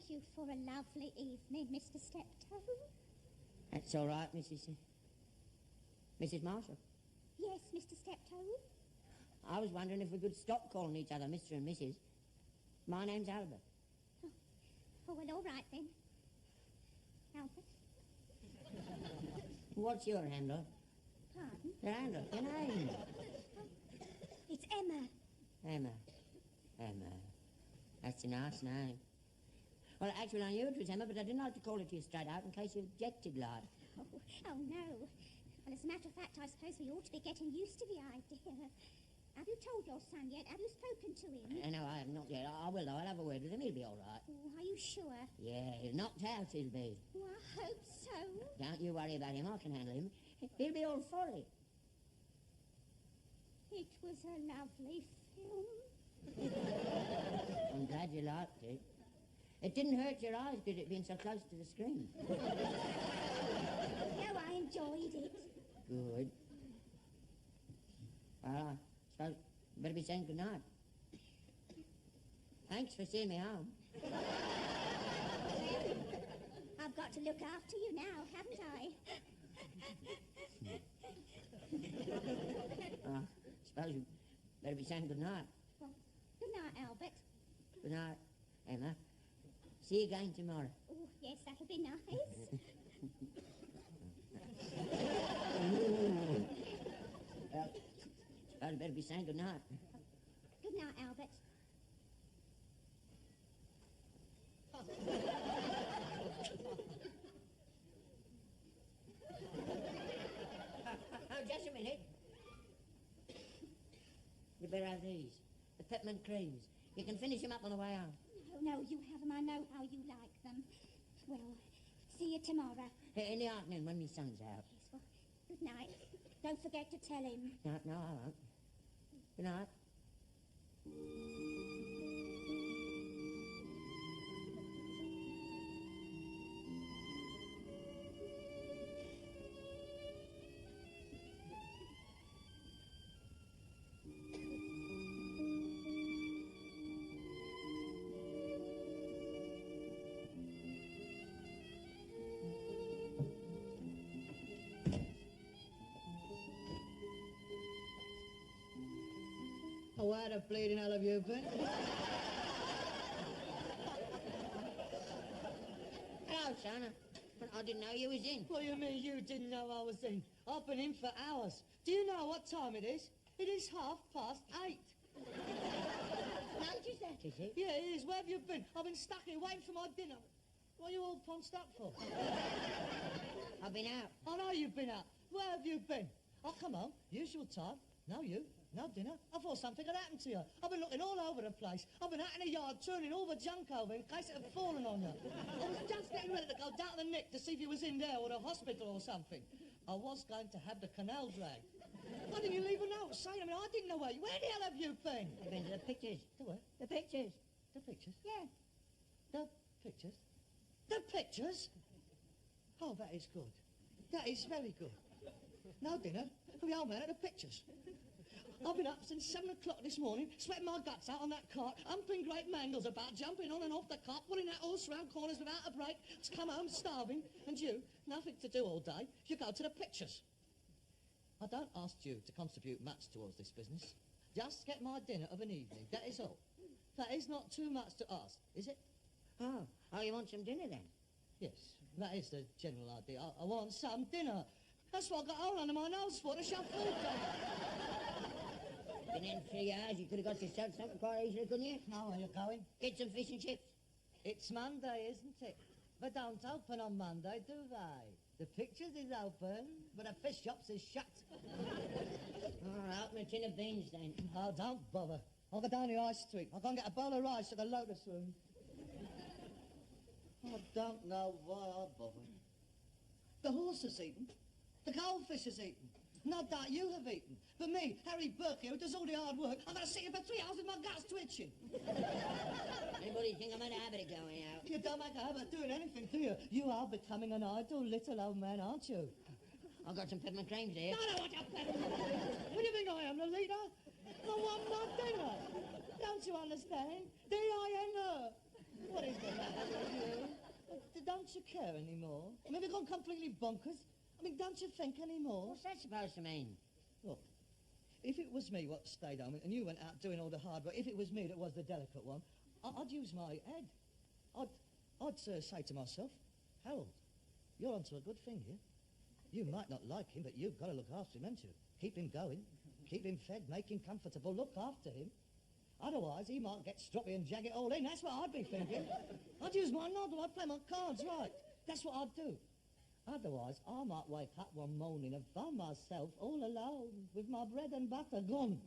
thank you for a lovely evening, Mr. Steptoe. That's all right, Mrs. Marshall. Yes, Mr. Steptoe. I was wondering if we could stop calling each other Mr. and Mrs. My name's Albert. Oh, well, all right then. Albert. What's your handle? Pardon? Your handle, your name. It's Emma. Emma. That's a nice name. Well, actually, I knew it was Emma, but I didn't like to call it to you straight out in case you objected, like. Oh, no. Well, as a matter of fact, I suppose we ought to be getting used to the idea. Have you told your son yet? Have you spoken to him? No, I have not yet. I will, though. I'll have a word with him. He'll be all right. Oh, are you sure? Yeah, he's knocked out, he'll be. Oh, I hope so. Don't you worry about him. I can handle him. He'll be all for it. It was a lovely film. I'm glad you liked it. It didn't hurt your eyes, did it, being so close to the screen? No, I enjoyed it. Good. Well, I suppose you better be saying good night. Thanks for seeing me home. I've got to look after you now, haven't I? I suppose you better be saying good night. Well, good night, Albert. Good night, Emma. See you again tomorrow. Oh, yes, that'll be nice. I'd better be saying good night. Good night, Albert. Oh, just a minute. You better have these. The peppermint creams. You can finish them up on the way home. No, you have them. I know how you like them. Well, see you tomorrow. In the afternoon when my son's out. Yes, well, good night. Don't forget to tell him. No, I won't. Good night. Oh, where the bleeding hell have you been? Hello, son. I didn't know you was in. What do you mean you didn't know I was in? I've been in for hours. Do you know what time it is? It is 8:30. Notice that, is it? Yeah, it is. Where have you been? I've been stuck here waiting for my dinner. What are you all ponced up for? I've been out. I know you've been out. Where have you been? Oh, come on. Usual time. No, you. No dinner. I thought something had happened to you. I've been looking all over the place. I've been out in the yard turning all the junk over in case it had fallen on you. I was just getting ready to go down to the Nick to see if you was in there or the hospital or something. I was going to have the canal dragged. Why didn't you leave a note saying? I didn't know where the hell have you been? I've been to the pictures. The what? The pictures. The pictures? Yeah. The pictures? The pictures? Oh, that is good. That is very good. No dinner for the old man at the pictures. I've been up since 7 o'clock this morning, sweating my guts out on that cart, humping great mangles about, jumping on and off the cart, pulling that horse round corners without a break, to come home starving, and you, nothing to do all day, you go to the pictures. I don't ask you to contribute much towards this business. Just get my dinner of an evening, that is all. That is not too much to ask, is it? Oh, you want some dinner then? Yes, that is the general idea. I want some dinner. That's what I got a hole under my nose for, to shove food down. Been in 3 hours, you could have got yourself something quite easily, couldn't you? Now, where you going? Get some fish and chips. It's Monday, isn't it? They don't open on Monday, do they? The pictures is open, but the fish shops is shut. All right, open a tin of beans then. Oh, don't bother. I'll go down the high street. I'll go and get a bowl of rice at the Lotus Room. I don't know why I bother. The horse has eaten. The goldfish has eaten. Not that you have eaten. But me, Harry Burke here, who does all the hard work, I've got to sit here for 3 hours with my guts twitching. Anybody think I'm in a habit of going out? You don't make a habit of doing anything, do you? You are becoming an idle little old man, aren't you? I've got some peppermint creams here. No, what you peppermint? What do you think I am, the leader? I want my dinner. Don't you understand? D-I-N-E. What is the matter with care anymore? I mean, have you gone completely bonkers? I mean, don't you think anymore? What's that supposed to mean? Look, if it was me what stayed home and you went out doing all the hard work, if it was me that was the delicate one, I'd use my head. I'd say to myself, Harold, you're onto a good thing here. You might not like him, but you've got to look after him, haven't you? Keep him going, keep him fed, make him comfortable, look after him. Otherwise, he might get stroppy and jag it all in. That's what I'd be thinking. I'd use my noddle, I'd play my cards right. That's what I'd do. Otherwise, I might wake up one morning and find myself all alone with my bread and butter gone.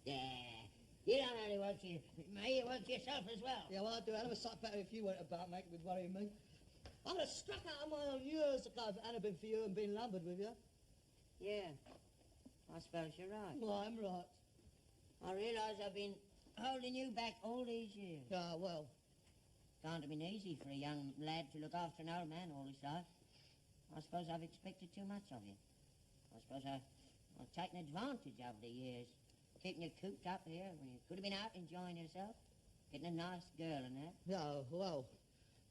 Yeah. You don't only work for me, you work for yourself as well. Yeah, well, I'd do a hell of a sight better if you weren't about, mate, with worrying me. I would have struck out on my own years ago if it hadn't been for you and been lumbered with you. Yeah. I suppose you're right. Well, I'm right. I realise I've been holding you back all these years. Ah, well. Can't have been easy for a young lad to look after an old man all his life. I suppose I've expected too much of you. I suppose I've taken advantage over the years, keeping you cooped up here when you could have been out enjoying yourself, getting a nice girl and that. Yeah, well,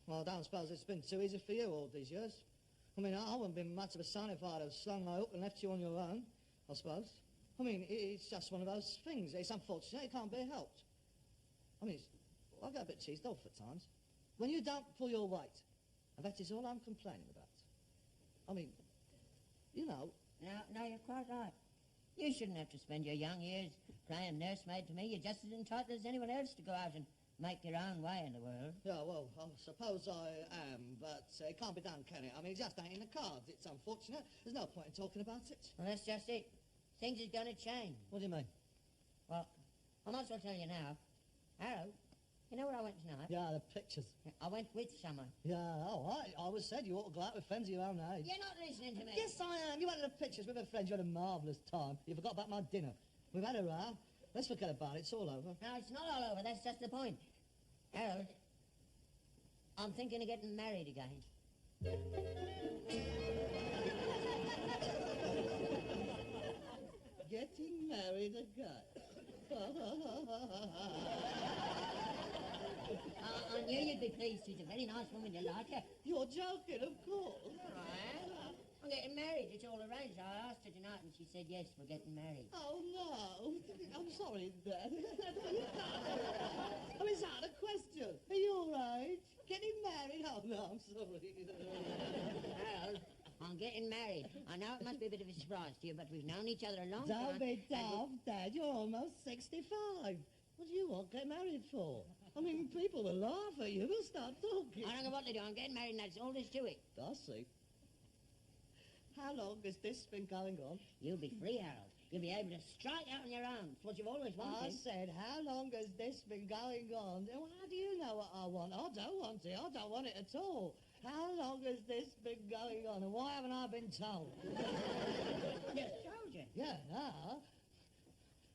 I don't suppose it's been too easy for you all these years. I mean, I wouldn't have been much of a son if I'd have slung my hook and left you on your own, I suppose. I mean, it's just one of those things. It's unfortunate. It can't be helped. I mean, I get a bit cheesed off at times. When you don't pull your weight, and that is all I'm complaining about. I mean, you know... No, you're quite right. You shouldn't have to spend your young years playing nursemaid to me. You're just as entitled as anyone else to go out and make your own way in the world. Yeah, well, I suppose I am, but it can't be done, can it? I mean, it just ain't in the cards. It's unfortunate. There's no point in talking about it. Well, that's just it. Things is going to change. What do you mean? Well, I might as well tell you now. Harold, you know where I went tonight? Yeah, the pictures. I went with someone. Yeah, all right. I always said you ought to go out with friends of your own age. You're not listening to me. Yes, I am. You went to the pictures with a friend. You had a marvellous time. You forgot about my dinner. We've had a row. Let's forget about it. It's all over. No, it's not all over. That's just the point. Harold, I'm thinking of getting married again. Getting married again. I knew you'd be pleased. She's a very nice woman. You like her. You're joking, of course. All right. I'm getting married. It's all arranged. I asked her tonight and she said, yes, we're getting married. Oh, no. I'm sorry, Dad. I mean, it's out of question. Are you all right? Getting married? Oh, no, I'm sorry. Harold, I'm getting married. I know it must be a bit of a surprise to you, but we've known each other a long time. Don't be daft, Dad. You're almost 65. What do you want to get married for? I mean, people will laugh at you. We'll start talking. I don't know what to do. I'm getting married and that's all there's to it. I see. How long has this been going on? You'll be free, Harold. You'll be able to strike out on your own. It's what you've always I wanted. said, how long has this been going on? Well, how do you know what I want? I don't want it. I don't want it at all. How long has this been going on, and why haven't I been told? Just told you. Yeah, no.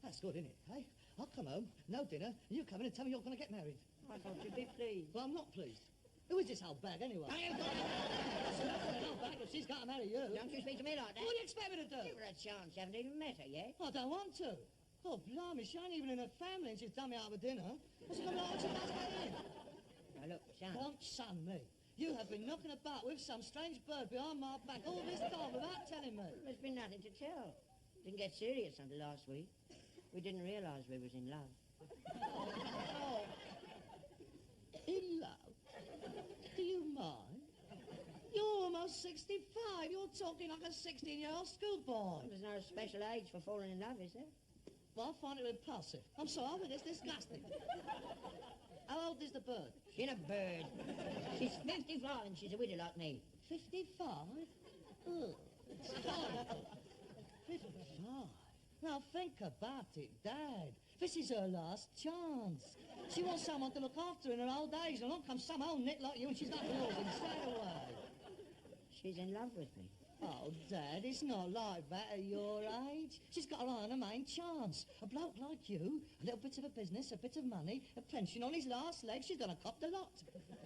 That's good, isn't it, hey? I'll come home, no dinner, and you come in and tell me you're going to get married. I thought you'd be pleased. Well, I'm not pleased. Who is this old bag, anyway? I am not. An old bag, but she's got to marry you. Don't you speak to me like that. What do you expect me to do? Give her a chance. You haven't even met her yet. I don't want to. Oh, blimey, she ain't even in her family and she's done me out of a dinner. What's she going to like when she does get in? Now, look, son. Don't son me. You have been knocking about with some strange bird behind my back all this time without telling me. There's been nothing to tell. Didn't get serious until last week. We didn't realise we was in love. Oh. In love? Do you mind? You're almost 65. You're talking like a 16-year-old schoolboy. There's no special age for falling in love, is there? Well, I find it repulsive. I'm sorry, I think it's disgusting. How old is the bird? She ain't a bird. She's 55 and she's a widow like me. 55? Ugh. 55? Now think about it, Dad. This is her last chance. She wants someone to look after her in her old age, and along comes some old nit like you and she's got yours and straight away. She's in love with me. Oh, Dad, it's not like that at your age. She's got her eye on her main chance. A bloke like you, a little bit of a business, a bit of money, a pension on his last leg, she's gonna cop the lot.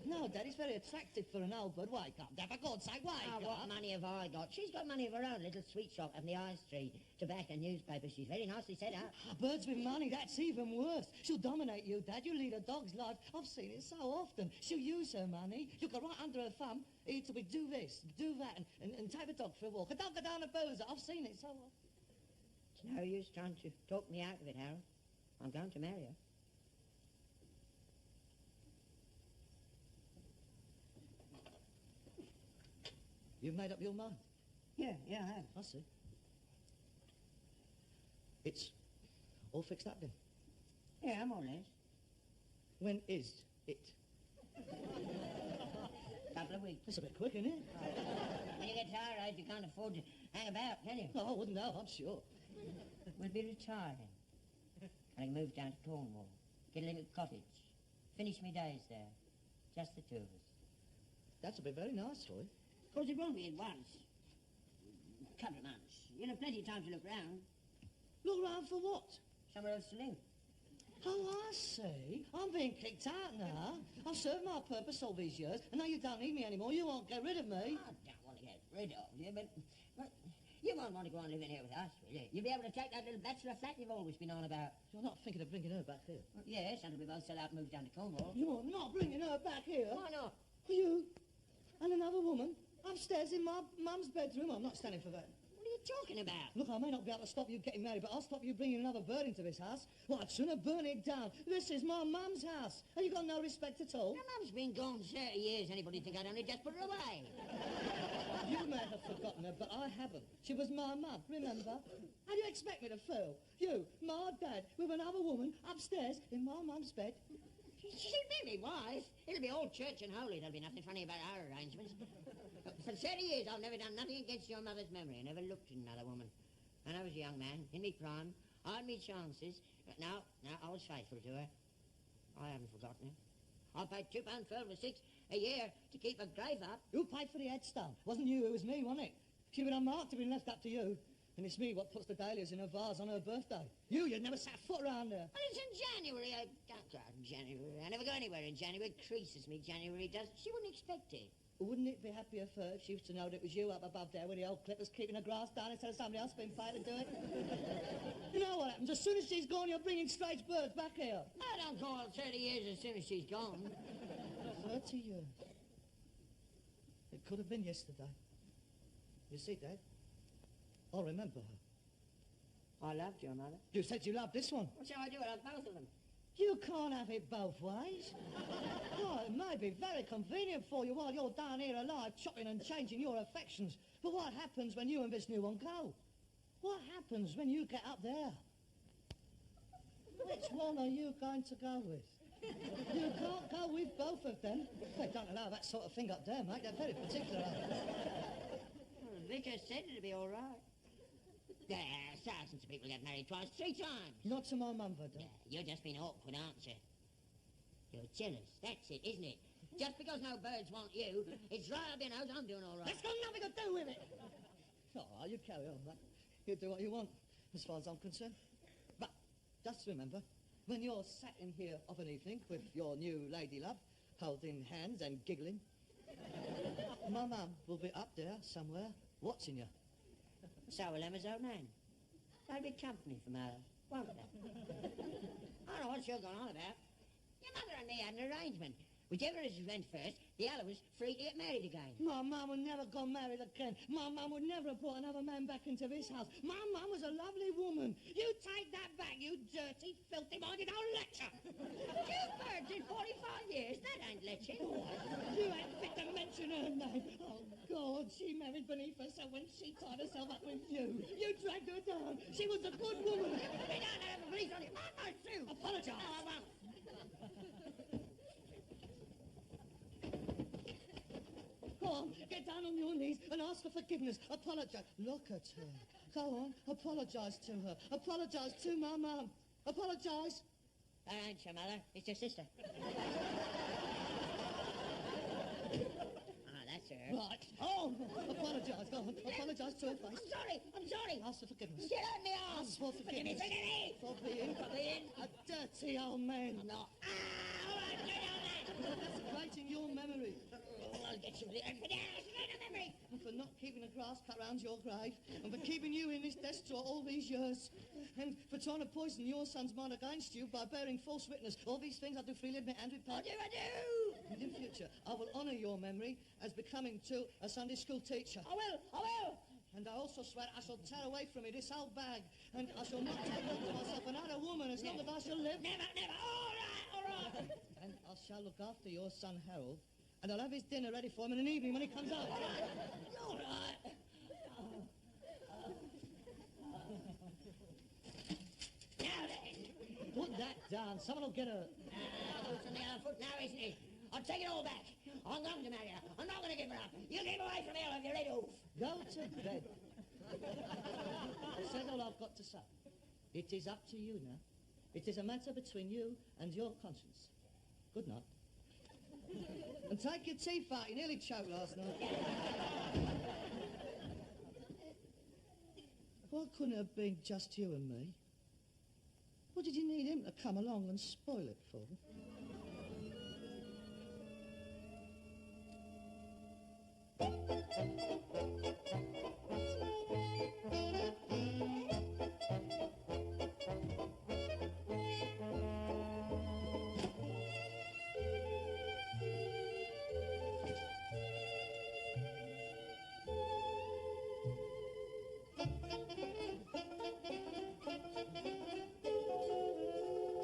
No, Dad, it's very attractive for an old bird. Wake up, Dad, for God's sake, wake Oh, up. what money have I got? She's got money of her own, little sweet shop on the High Street, tobacco, newspaper. She's very nicely set up. A birds with money, that's even worse. She'll dominate you, Dad. You'll lead a dog's life. I've seen it so often. She'll use her money. You'll go right under her thumb. It'll be do this, do that, and take the dog for a walk. A dog go down a boozer. I've seen it so often. It's no use trying to talk me out of it, Harold. I'm going to marry her. You've made up your mind? Yeah, I have. I see. It's all fixed up then? Yeah, more or less. When is it? Couple of weeks. That's a bit quick, isn't it? When you get to our age, you can't afford to hang about, can you? Oh, I wouldn't know, I'm sure. We'll be retiring. I can move down to Cornwall, get a little cottage, finish me days there. Just the two of us. That'll be very nice for you. Of course, it won't be at once. A couple of months. You'll have plenty of time to look round. Look round for what? Somewhere else to live. Oh, I see. I'm being kicked out now. I've served my purpose all these years, and now you don't need me anymore. You won't get rid of me. I don't want to get rid of you, but you won't want to go on living here with us, will you? You'll be able to take that little bachelor flat you've always been on about. You're not thinking of bringing her back here? Well, yes, until we both sell out and move down to Cornwall. You're not bringing her back here? Why not? You and another woman upstairs in my mum's bedroom? I'm not standing for that. What are you talking about? Look, I may not be able to stop you getting married, but I'll stop you bringing another bird into this house. Well, I'd sooner burn it down. This is my mum's house. Have you got no respect at all? Your mum's been gone 30 years. Anybody think I'd only just put her away? You may have forgotten her, but I haven't. She was my mum, remember? How do you expect me to feel? You, my dad, with another woman upstairs in my mum's bed? She'll be my wife. It'll be all church and holy. There'll be nothing funny about our arrangements. For 30 years, I've never done nothing against your mother's memory. I never looked at another woman. When I was a young man, in me prime, I had me chances. But now, I was faithful to her. I haven't forgotten her. I paid £2.12 or £6 a year to keep her grave up. Who paid for the headstone? Wasn't you, it was me, wasn't it? She'd been unmarked, it'd been left up to you. And it's me what puts the dahlias in her vase on her birthday. You'd never set foot around her. Well, it's in January. I don't go out in January. I never go anywhere in January. It creases me, January does. She wouldn't expect it. Wouldn't it be happier for her if she was to know that it was you up above there with the old clippers keeping the grass down instead of somebody else being paid to do it? You know what happens? As soon as she's gone, you're bringing strange birds back here. I don't call 30 years as soon as she's gone. 30 years. It could have been yesterday. You see, Dad? I'll remember her. I loved your mother. You said you loved this one. What shall I do? I love both of them. You can't have it both ways. Oh, it may be very convenient for you while you're down here alive, chopping and changing your affections. But what happens when you and this new one go? What happens when you get up there? Which one are you going to go with? You can't go with both of them. They don't allow that sort of thing up there, mate. They're very particular. Well, the vicar said it'd be all right. There, thousands of people get married twice, 3 times. Not to my mum, Vada. Yeah, you're just being awkward, aren't you? You're jealous, that's it, isn't it? Just because no birds want you, it's right up your nose, I'm doing all right. That's got nothing to do with it. Oh, you carry on, mate. You do what you want, as far as I'm concerned. But just remember, when you're sat in here of an evening with your new lady love, holding hands and giggling, my mum will be up there somewhere watching you. So will Emma's old man. They'll be company for Mother, won't they? I don't know what you're going on about. Your mother and me had an arrangement. Whichever of us went first, the other was free to get married again. My mum would never got married again. My mum would never have brought another man back into this house. My mum was a lovely woman. You take that back, you dirty, filthy-minded old lecher. 2 birds in 45 years, that ain't leching. You ain't fit to mention her name. Oh, God, she married beneath her, so when she tied herself up with you dragged her down. She was a good woman. We don't have the police on you. I sue. Apologise. No, I won't. Go on, get down on your knees and ask for forgiveness. Apologise. Look at her. Go on, apologise to her. Apologise to my mum. Apologise. That ain't your mother, it's your sister. Ah, that's sir. Right. Oh, apologise. Go on. Apologise to her face. I'm sorry. Ask for forgiveness. Get out me arms. Ask for forgiveness. For being a dirty old man. I'm not. All right, get out that. Desecrating your memory. Oh, I'll get you for the memory. And for not keeping the grass cut round your grave. And for keeping you in this desk drawer all these years. And for trying to poison your son's mind against you by bearing false witness. All these things I do freely admit and repent. I do. And in future, I will honour your memory as becoming to a Sunday school teacher. I will. And I also swear I shall tear away from me this old bag, and I shall not take unto myself another woman as long as I shall live. Never. All right. And I shall look after your son Harold, and I'll have his dinner ready for him in an evening when he comes out. All right. Now then. Put that down. Someone will get her. It's on the other foot now, isn't it? I'll take it all back. I'm going to marry her. I'm not going to give her up. You keep away from here with your little. Go to bed. I've said all I've got to say. It is up to you now. It is a matter between you and your conscience. Good night. And take your teeth out. You nearly choked last night. Why couldn't it have been just you and me? What did you need him to come along and spoil it for?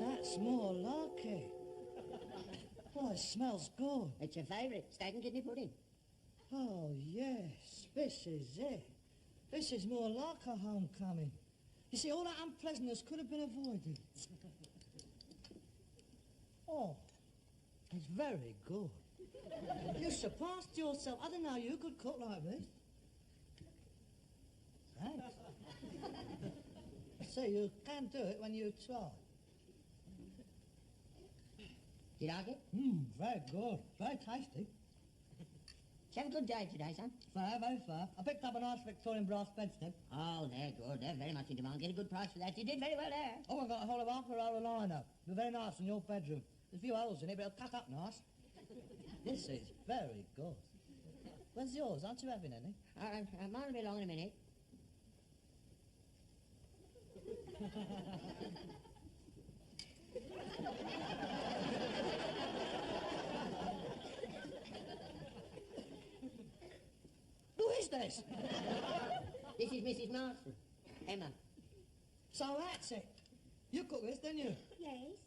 That's more like it. Oh, it smells good. It's your favourite, steak and kidney pudding. Oh, yes, this is it. This is more like a homecoming. You see, all that unpleasantness could have been avoided. Oh, it's very good. You surpassed yourself. I didn't know you could cook like this. Thanks. See, you can do it when you try. Do you like it? Very good. Very tasty. Did you have a good day today, son? Fair, very fair. I picked up a nice Victorian brass bedstead. Oh, they're good. They're very much in demand. Get a good price for that. You did very well there. Oh, I got a whole of half a roll of lino. They're very nice in your bedroom. There's a few holes in it, but it'll cut up nice. This is very good. Where's yours? Aren't you having any? Mine will be along in a minute. Who is this? This is Mrs. Marston. Emma. So that's it. You cook this, didn't you? Yes.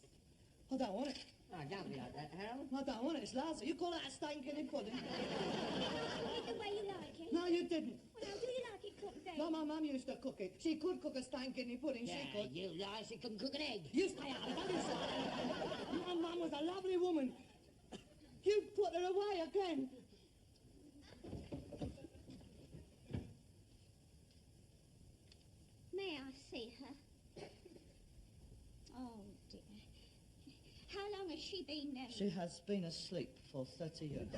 I don't want it. Oh, don't be like that, Harold. I don't want it. It's lousy. You call that a steak and kidney pudding? The way you like it. No, you didn't. Well, how do you like it cooked then? No, my mum used to cook it. She could cook a steak and kidney pudding. Yeah, She could. you lie. She couldn't cook an egg. You stay out of it. Don't you say. My mum was a lovely woman. You put her away again. May I see her? Oh, dear. How long has she been there? She has been asleep for 30 years.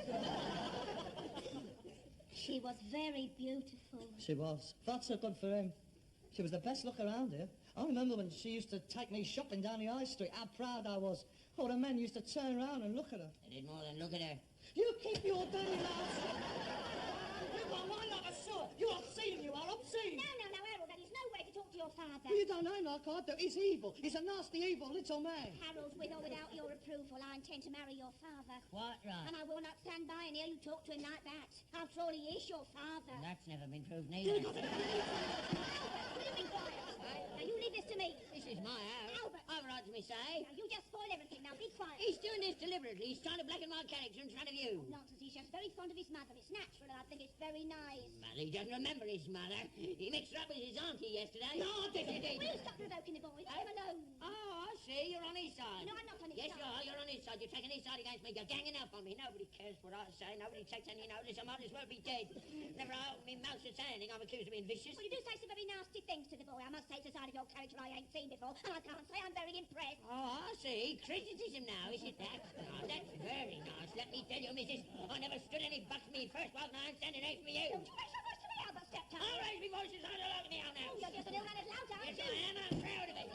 She was very beautiful. She was. That's so good for him. She was the best look around here. I remember when she used to take me shopping down the high street, how proud I was. Oh, the men used to turn around and look at her. They did more than look at her. You keep your dirty mouth shut. You've got one like a sewer. You're obscene, you are obscene. No, Harold, that is no way to talk to your father. Well, you don't know him like I do. He's evil. He's a nasty, evil little man. Harold, with or without your approval, I intend to marry your father. Quite right. And I will not stand by and hear you talk to him like that. After all, he is your father. That's never been proved neither. Will you be quiet? Now, you leave this to me. This is my house. Albert. I've a right to me say. Now, you just spoil everything. Now, be quiet. He's doing this deliberately. He's trying to blacken my character in front of you. Nonsense. He's just very fond of his mother. It's natural, and I think it's very nice. Well, he doesn't remember his mother. He mixed her up with his auntie yesterday. No, I didn't. Will you stop provoking the boy? Let him alone. Oh, I see. You're on his side. No, I'm not on his Yes, side. you are. You're on his side. You're taking his side against me. You're ganging up on me. Nobody cares what I say. Nobody takes any notice. I might as well be dead. Never I open my mouth to say anything. I'm accused of being vicious. Well, you do say some very nasty things to the boy. I must say it's a side of your character I ain't seen before, and I can't say I'm very impressed. Oh, I see. Criticism now, is it that? Oh, that's very nice. let me tell you, missus, I never stood any bucks me first while I am standing there for you. Don't you raise your voice to me, Albert Steptoe. I'll raise my voice as hard as I can now. Oh, you're just a little man as loud, aren't Yes, you? I am. I'm proud of it.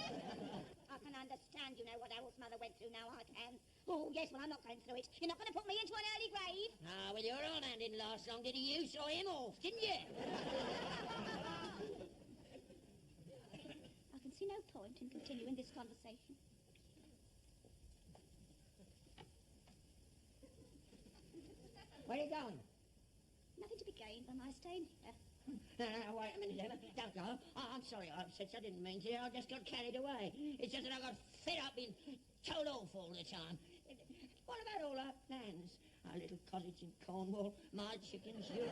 I can understand, you know, what Harold's mother went through now, I can. Oh, yes, well, I'm not going through it. You're not going to put me into an early grave. Ah, well, your old man didn't last long, did he? You saw him off, didn't you? I can see no point in continuing this conversation. Where are you going? Nothing to be gained by my staying here. No, wait a minute, Emma. Don't go. Oh, I'm sorry, I didn't mean to. I just got carried away. It's just that I got fed up being told off all the time. What about all our plans? Our little cottage in Cornwall, my chickens, you're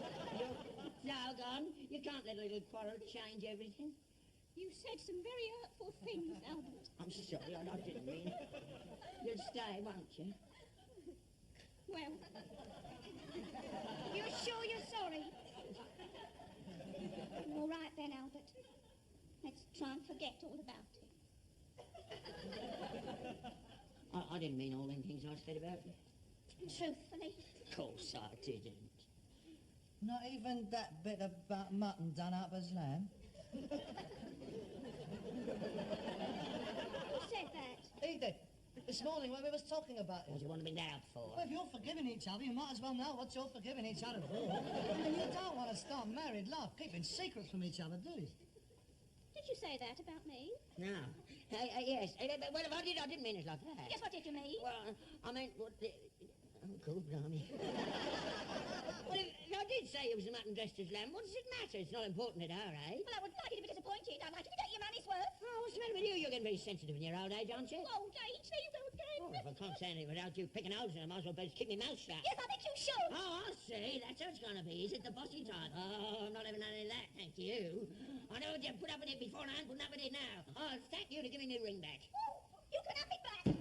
now gone. You can't let a little quarrel change everything. You said some very hurtful things, Albert. I'm sorry, I didn't mean it. You'll stay, won't you? Well, you're sure you're sorry? All right then, Albert. Let's try and forget all about it. I didn't mean all them things I said about you. Truthfully. Of course I didn't. Not even that bit about mutton done up as lamb? Who said that? He did. This morning when we was talking about What it. do you want to be loud for? Well, if you're forgiving each other, you might as well know what you're forgiving each other for. And you don't want to start married life keeping secrets from each other, do you? Did you say that about me? No. Yes. Well, if I did, I didn't mean it like that. Yes, what did you mean? Well, I meant what the... Oh, God, blimey. Well, if I did say you was a mutton dressed as lamb, what does it matter? It's not important at our age. Well, I would like you to be disappointed. I'd like you to get your money's worth. Oh, what's the matter with you? You're getting very sensitive in your old age, aren't you? Old age, there you go again. Oh, if I can't say anything without you picking holes in it, I might as well better keep my mouth shut. Yes, I think you should. Oh, I see. That's how it's going to be. Is it the bossy type? Oh, I'm not having none of that, thank you. I know you put up with it beforehand, putting up with it now. Oh, thank you to give me my ring back. Oh, you can have it back.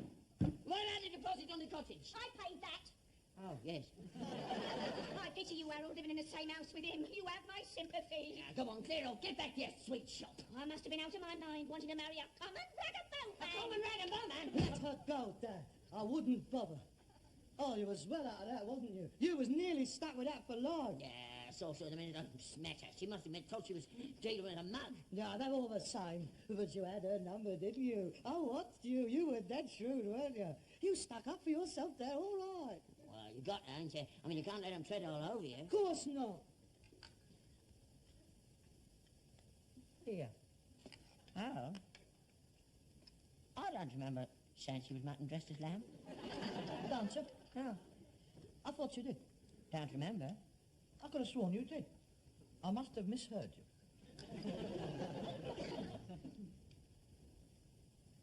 What about the deposit on the cottage? I paid that. Oh, yes. I pity you, Harold, living in the same house with him. You have my sympathy. Now, come on, clear off. Get back to your sweet shop. I must have been out of my mind, wanting to marry a common ragamuffin. A common ragamuffin, man. Let her go, Dad. I wouldn't bother. Oh, you was well out of that, wasn't you? You was nearly stuck with that for life. Yeah, I saw the minute I smacked her. She must have thought she was dealing with a mug. Yeah, they're all the same. But you had her number, didn't you? I watched you. You were dead shrewd, weren't you? You stuck up for yourself there, all right. Well, you got to, ain't you? I mean, you can't let them tread all over you. Of course not. Here. Oh? I don't remember saying she was mutton dressed as lamb. Don't you? No, I thought you did. don't remember. I could have sworn you did. I must have misheard you.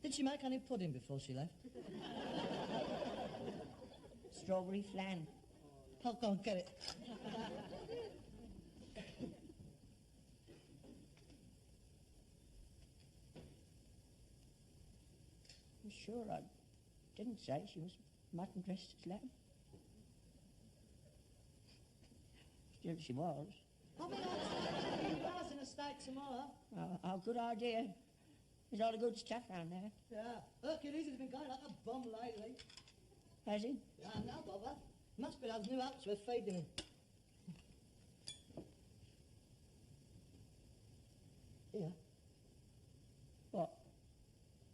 Did she make any pudding before she left? Strawberry flan. I'll go and get it. I'm sure I didn't say she was mutton dressed as lamb. Still, she was. I'll be on in a steak tomorrow. Oh, good idea. There's all the good stuff round there. Yeah. Hercules has been going like a bomb lately. Has he? Yeah, no bother. Must be those new oats we're feeding him. Here. What?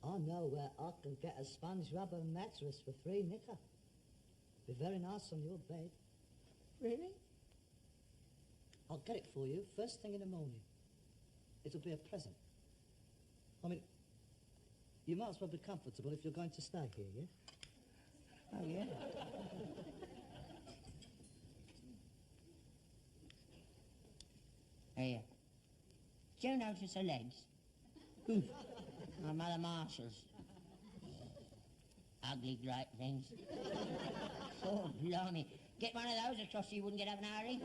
I know where I can get a sponge rubber mattress for free, Nicker. Be very nice on your bed. Really? I'll get it for you first thing in the morning. It'll be a present. I mean, you might as well be comfortable if you're going to stay here, yeah? Oh, yeah. Here. Do you notice her legs? My Mother Marshall's. Ugly great things. Oh, blimey. Get one of those across so you wouldn't get up in a hurry.